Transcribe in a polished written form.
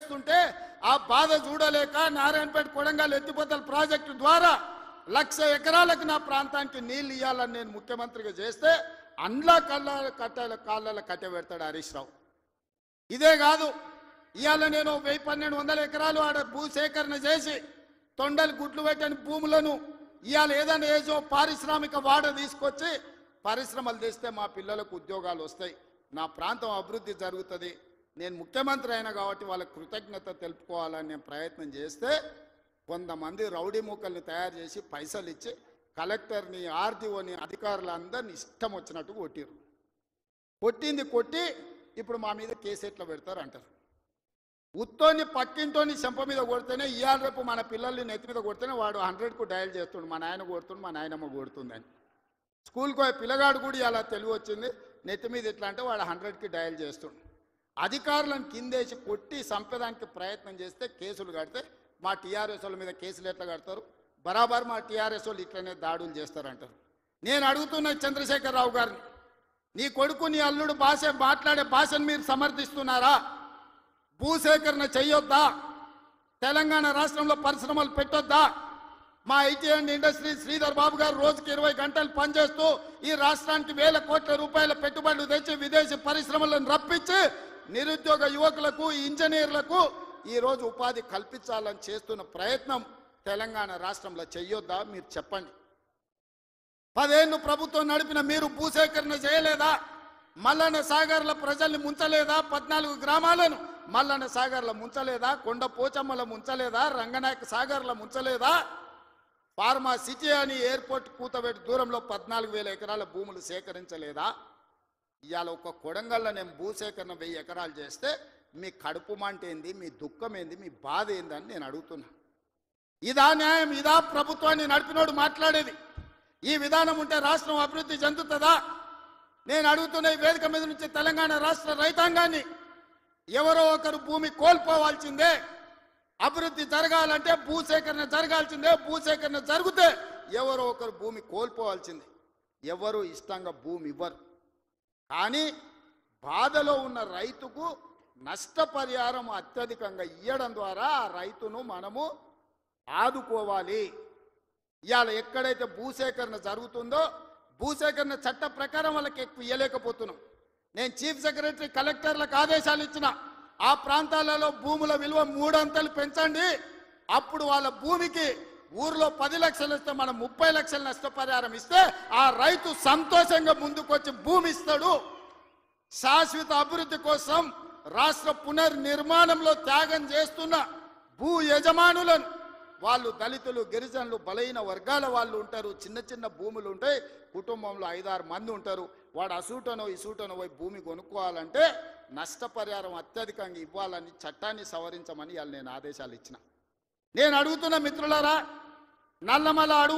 ఏడుస్తుంటే ఆ బాధ చూడలేక నారాయణపేట కొడంగల్ ఎత్తిపోతల ప్రాజెక్టు ద్వారా 1,00,000 ఎకరాలకు నా ప్రాంతానికి నీళ్లు ఇవ్వాలని నేను ముఖ్యమంత్రిగా చేస్తే అండ్లా కాళ్ళ కట్టబెడతాడు హరీష్ రావు. ఇదే కాదు, ఇవాళ నేను 1,100-1,200 ఎకరాలు ఆడ భూసేకరణ చేసి తొండలు గుడ్లు పెట్టని భూములను ఇవాళ ఏదైనా ఏజో పారిశ్రామిక వాడ తీసుకొచ్చి పరిశ్రమలు తెస్తే మా పిల్లలకు ఉద్యోగాలు వస్తాయి, నా ప్రాంతం అభివృద్ధి జరుగుతుంది. నేను ముఖ్యమంత్రి అయినా కాబట్టి వాళ్ళకి కృతజ్ఞత తెలుపుకోవాలని నేను ప్రయత్నం చేస్తే కొంతమంది రౌడీ మూకల్ని తయారు చేసి పైసలు ఇచ్చి కలెక్టర్ని, ఆర్డీఓని, అధికారులందరినీ ఇష్టం వచ్చినట్టు కొట్టిరు. కొట్టి ఇప్పుడు మా మీద కేసు ఎట్లా పెడతారు అంటారు. ఉత్తోని పక్కింటోని చెంప మీద కొడితేనే ఇవాళ రేపు మన పిల్లల్ని నెత్తి మీద కొడితేనే వాడు 100కు డయల్ చేస్తుండు, మా నాయన కొడుతుండు, మా నాయనమ్మ కొడుతుందని. స్కూల్కి పోయే పిల్లగాడు కూడా ఇలా తెలివి వచ్చింది, నెత్తి మీద ఎట్లా అంటే వాడు 100కి డయల్ చేస్తుండు. అధికారులను కిందేసి కొట్టి చంపేదానికి ప్రయత్నం చేస్తే కేసులు కడితే మా టీఆర్ఎస్ వాళ్ళ మీద కేసులు ఎట్లా కడతారు? బరాబర్ మా టీఆర్ఎస్ వాళ్ళు ఇట్లనే దాడులు చేస్తారంటారు. నేను అడుగుతున్న చంద్రశేఖరరావు గారిని, నీ కొడుకు నీ అల్లుడు మాట్లాడే భాషను మీరు సమర్థిస్తున్నారా? భూసేకరణ చెయ్యొద్దా? తెలంగాణ రాష్ట్రంలో పరిశ్రమలు పెట్టొద్దా? మా IT and industry Sridhar Babu గారు రోజుకి 20 గంటలు పనిచేస్తూ ఈ రాష్ట్రానికి వేల కోట్ల రూపాయల పెట్టుబడులు తెచ్చి విదేశీ పరిశ్రమలను రప్పించి నిరుద్యోగ యువకులకు, ఇంజనీర్లకు ఈరోజు ఉపాధి కల్పించాలని చేస్తున్న ప్రయత్నం తెలంగాణ రాష్ట్రంలో చెయ్యొద్దా? మీరు చెప్పండి. 10 ఏళ్ళు ప్రభుత్వం నడిపిన మీరు భూసేకరణ చేయలేదా? మల్లన్న సాగర్ల ప్రజల్ని ముంచలేదా? 14 గ్రామాలను మల్లన్న సాగర్ల ముంచలేదా? కొండ పోచమ్మల ముంచలేదా? రంగనాయక సాగర్ల ముంచలేదా? ఫార్మా సిటీ అని ఎయిర్పోర్ట్ కూతబెట్టి దూరంలో 14,000 ఎకరాల భూములు సేకరించలేదా? ఇవాళ ఒక కొడంగల్లో నేను భూసేకరణ 1000 ఎకరాలు చేస్తే మీ కడుపు మంట ఏంది, మీ దుఃఖం ఏంది, మీ బాధ ఏందని నేను అడుగుతున్నా. ఇదా న్యాయం? ఇదా ప్రభుత్వాన్ని నడిపినోడు మాట్లాడేది? ఈ విధానం ఉంటే రాష్ట్రం అభివృద్ధి చెందుతుందా? నేను అడుగుతున్న ఈ వేదిక మీద నుంచి తెలంగాణ రాష్ట్ర రైతాంగాన్ని, ఎవరో ఒకరు భూమి కోల్పోవాల్సిందే. అభివృద్ధి జరగాలంటే భూసేకరణ జరగాల్సిందే. భూసేకరణ జరిగితే ఎవరో ఒకరు భూమి కోల్పోవాల్సిందే. ఎవరు ఇష్టంగా భూమి ఇవ్వరు. కానీ బాధలో ఉన్న రైతుకు నష్టపరిహారం అత్యధికంగా ఇవ్వడం ద్వారా ఆ రైతును మనము ఆదుకోవాలి. ఇవాళ ఎక్కడైతే భూసేకరణ జరుగుతుందో భూసేకరణ చట్ట ప్రకారం వాళ్ళకి ఎక్కువ ఇవ్వలేకపోతున్నాం. నేను చీఫ్ సెక్రటరీ కలెక్టర్లకు ఆదేశాలు ఇచ్చిన, ఆ ప్రాంతాలలో భూముల విలువ 3 అంతలు పెంచండి. అప్పుడు వాళ్ళ భూమికి ఊర్లో 10 లక్షలు ఇస్తే మనం 30 లక్షల నష్టపరిహారం ఇస్తే ఆ రైతు సంతోషంగా ముందుకొచ్చి భూమి ఇస్తాడు. శాశ్వత అభివృద్ధి కోసం రాష్ట్ర పునర్నిర్మాణంలో త్యాగం చేస్తున్న భూ యజమానులను, వాళ్ళు దళితులు, గిరిజనులు, బలైన వర్గాల వాళ్ళు ఉంటారు. చిన్న చిన్న భూములు ఉంటాయి, కుటుంబంలో 5-6 మంది ఉంటారు. వాడు అసూటనో ఇసూటనో పోయి భూమి కొనుక్కోవాలంటే నష్టపరిహారం అత్యధికంగా ఇవ్వాలని చట్టాన్ని సవరించమని వాళ్ళు నేను ఆదేశాలు ఇచ్చిన. నేను అడుగుతున్న మిత్రులారా, నల్లమల అడుగు